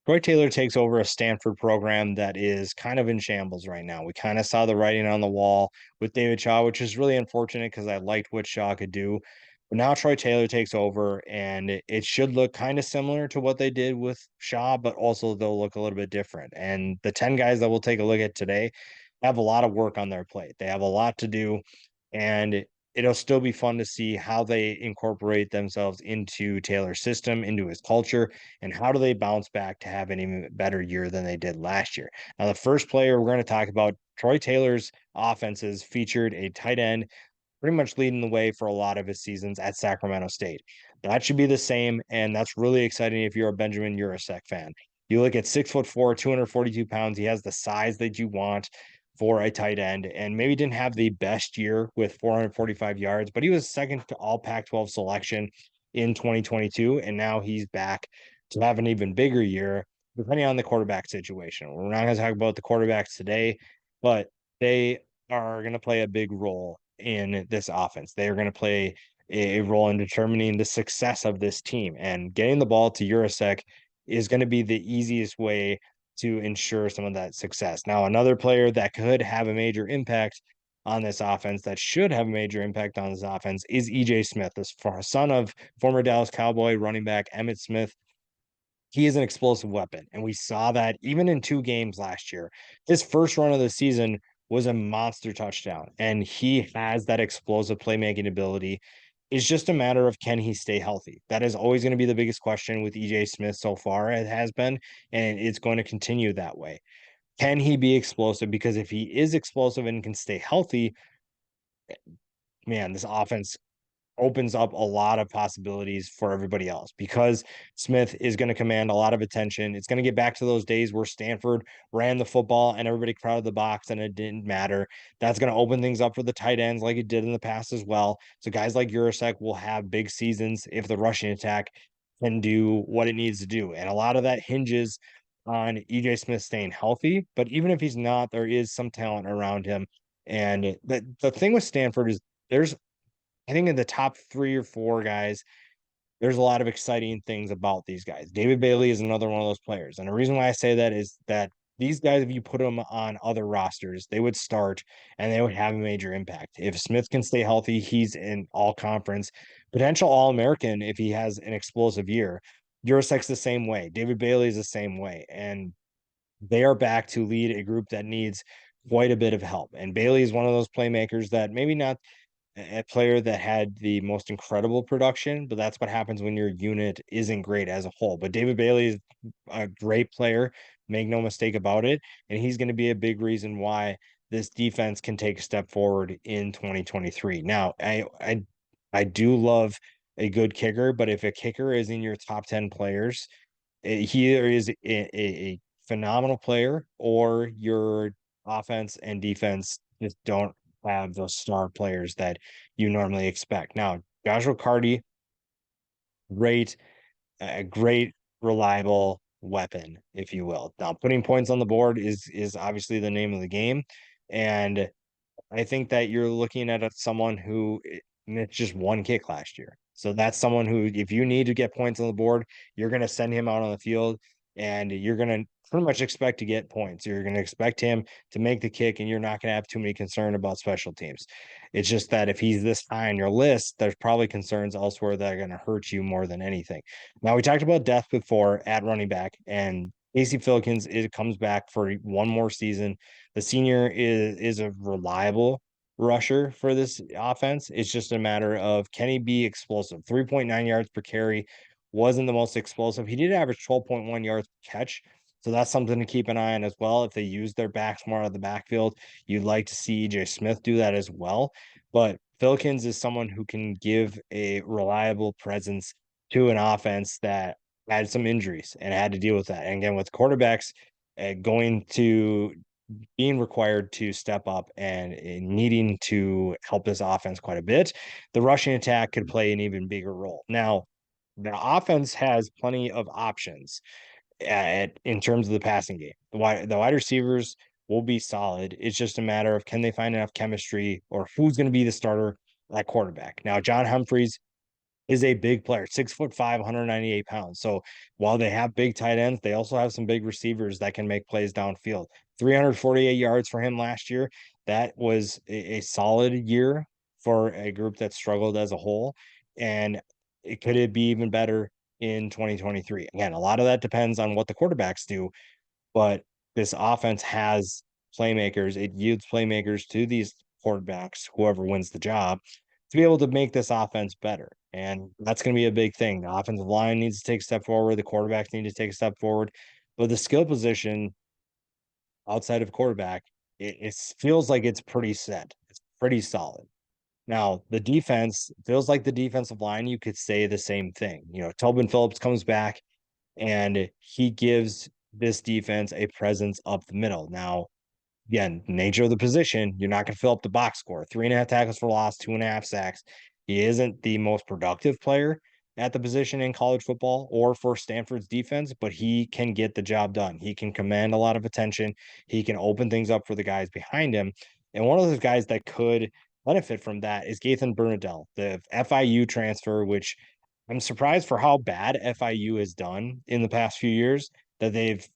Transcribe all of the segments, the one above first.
Troy Taylor takes over a Stanford program that is kind of in shambles right now. We kind of saw the writing on the wall with David Shaw, which is really unfortunate because I liked what Shaw could do. But now Troy Taylor takes over, and it should look kind of similar to what they did with Shaw, but also they'll look a little bit different. And the 10 guys that we'll take a look at today have a lot of work on their plate. They have a lot to do, and it'll still be fun to see how they incorporate themselves into Taylor's system, into his culture, and how do they bounce back to have an even better year than they did last year. Now, the first player we're going to talk about, Troy Taylor's offenses featured a tight end pretty much leading the way for a lot of his seasons at Sacramento State. That should be the same, and that's really exciting if you're a Benjamin YUROSEK fan. You look at 6'4", 242 pounds. He has the size that you want for a tight end, and maybe didn't have the best year with 445 yards, but he was second to all Pac-12 selection in 2022, and now he's back to have an even bigger year, depending on the quarterback situation. We're not going to talk about the quarterbacks today, but they are going to play a big role in this offense. They are going to play a role in determining the success of this team. And getting the ball to Urasek is going to be the easiest way to ensure some of that success. Now, another player that could have a major impact on this offense, that should have a major impact on this offense, is EJ Smith, this son of former Dallas Cowboy running back Emmitt Smith. He is an explosive weapon. And we saw that even in 2 games last year. His first run of the season was a monster touchdown, and he has that explosive playmaking ability. It's just a matter of can he stay healthy? That is always going to be the biggest question with EJ Smith so far. It has been, and it's going to continue that way. Can he be explosive? Because if he is explosive and can stay healthy, man, this offense opens up a lot of possibilities for everybody else because Smith is going to command a lot of attention. It's going to get back to those days where Stanford ran the football and everybody crowded the box and it didn't matter. That's going to open things up for the tight ends like it did in the past as well. So guys like Urasek will have big seasons if the rushing attack can do what it needs to do. And a lot of that hinges on EJ Smith staying healthy. But even if he's not, there is some talent around him. And the thing with Stanford is there's I think in the top 3 or 4 guys, there's a lot of exciting things about these guys. David Bailey is another one of those players. And the reason why I say that is that these guys, if you put them on other rosters, they would start and they would have a major impact. If Smith can stay healthy, he's in all conference, potential All American if he has an explosive year. Jurasek's the same way. David Bailey is the same way. And they are back to lead a group that needs quite a bit of help. And Bailey is one of those playmakers that maybe not a player that had the most incredible production, but that's what happens when your unit isn't great as a whole. But David Bailey is a great player, make no mistake about it, and he's going to be a big reason why this defense can take a step forward in 2023. Now, I do love a good kicker, but if a kicker is in your top 10 players, he either is a phenomenal player or your offense and defense just don't have those star players that you normally expect. Now, Joshua KARTY, great, a great, reliable weapon, if you will. Now, putting points on the board is obviously the name of the game, and I think that you're looking at someone who missed just 1 kick last year. So that's someone who, if you need to get points on the board, you're going to send him out on the field and you're going to pretty much expect to get points. You're going to expect him to make the kick and you're not going to have too many concern about special teams. It's just that if he's this high on your list, there's probably concerns elsewhere that are going to hurt you more than anything. Now, we talked about depth before at running back, and Casey Filkins, it comes back for one more season. The senior is a reliable rusher for this offense. It's just a matter of can he be explosive? 3.9 yards per carry wasn't the most explosive. He did average 12.1 yards per catch. So that's something to keep an eye on as well. If they use their backs more out of the backfield, you'd like to see EJ Smith do that as well. But Filkins is someone who can give a reliable presence to an offense that had some injuries and had to deal with that. And again, with quarterbacks going to being required to step up and needing to help this offense quite a bit, the rushing attack could play an even bigger role. Now, the offense has plenty of options in terms of the passing game. The wide receivers will be solid. It's just a matter of can they find enough chemistry or who's going to be the starter at quarterback. Now, John Humphreys is a big player, 6'5", 198 pounds. So while they have big tight ends, they also have some big receivers that can make plays downfield. 348 yards for him last year. That was a solid year for a group that struggled as a whole. And it be even better in 2023. Again, a lot of that depends on what the quarterbacks do, but this offense has playmakers. It yields playmakers to these quarterbacks, whoever wins the job, to be able to make this offense better. And that's going to be a big thing. The offensive line needs to take a step forward. The quarterbacks need to take a step forward. But the skill position outside of quarterback, it feels like it's pretty set. It's pretty solid. Now, the defense feels like the defensive line, you could say the same thing. You know, Tobin Phillips comes back and he gives this defense a presence up the middle. Now, again, nature of the position, you're not going to fill up the box score. 3.5 tackles for loss, 2.5 sacks. He isn't the most productive player at the position in college football or for Stanford's defense, but he can get the job done. He can command a lot of attention. He can open things up for the guys behind him. And one of those guys that could benefit from that is GAETHAN BERNADEL, the FIU transfer, which I'm surprised for how bad FIU has done in the past few years that they've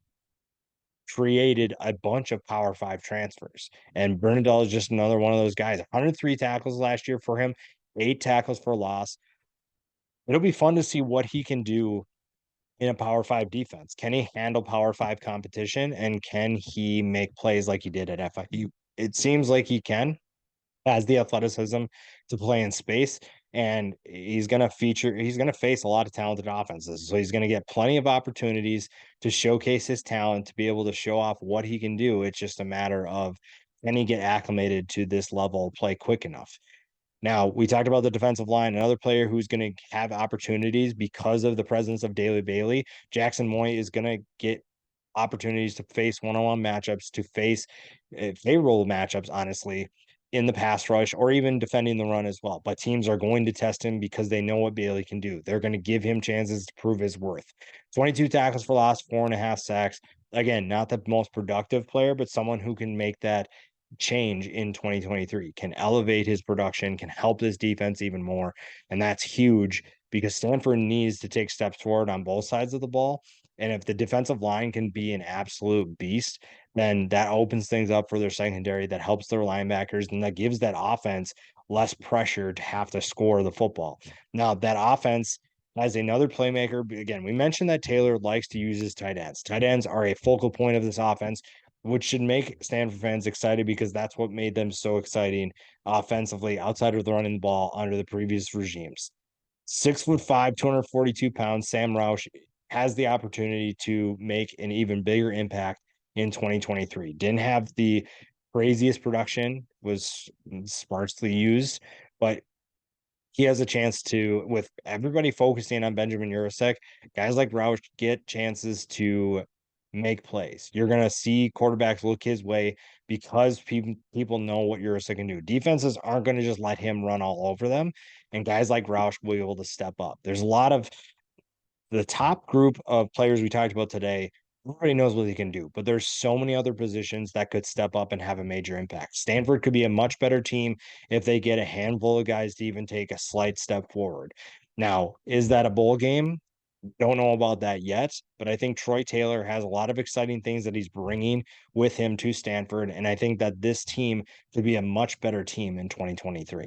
created a bunch of Power Five transfers. And Bernadel is just another one of those guys. 103 tackles last year for him, 8 tackles for loss. It'll be fun to see what he can do in a Power Five defense. Can he handle Power Five competition? And can he make plays like he did at FIU? It seems like he can, has the athleticism to play in space, and he's going to face a lot of talented offenses. So he's going to get plenty of opportunities to showcase his talent, to be able to show off what he can do. It's just a matter of, can he get acclimated to this level of play quick enough? Now, we talked about the defensive line, another player who's going to have opportunities because of the presence of Daly Bailey. Jackson Moy is going to get opportunities to face one-on-one matchups, to face favorable matchups, honestly, in the pass rush or even defending the run as well. But teams are going to test him because they know what Bailey can do. They're going to give him chances to prove his worth. 22 tackles for loss, 4.5 sacks. Again, not the most productive player, but someone who can make that change in 2023, can elevate his production, can help this defense even more. And that's huge because Stanford needs to take steps forward on both sides of the ball. And if the defensive line can be an absolute beast, then that opens things up for their secondary, that helps their linebackers, and that gives that offense less pressure to have to score the football. Now, that offense has another playmaker. Again, we mentioned that Taylor likes to use his tight ends. Tight ends are a focal point of this offense, which should make Stanford fans excited because that's what made them so exciting offensively outside of the running ball under the previous regimes. 6'5", 242 pounds, Sam Roush has the opportunity to make an even bigger impact in 2023. Didn't have the craziest production, was sparsely used, but he has a chance to, with everybody focusing on Benjamin YUROSEK, guys like Roush get chances to make plays. You're going to see quarterbacks look his way because people know what YUROSEK can do. Defenses aren't going to just let him run all over them, and guys like Roush will be able to step up. There's a lot of the top group of players we talked about today. Everybody knows what he can do, but there's so many other positions that could step up and have a major impact. Stanford could be a much better team if they get a handful of guys to even take a slight step forward. Now, is that a bowl game? Don't know about that yet, but I think Troy Taylor has a lot of exciting things that he's bringing with him to Stanford, and I think that this team could be a much better team in 2023.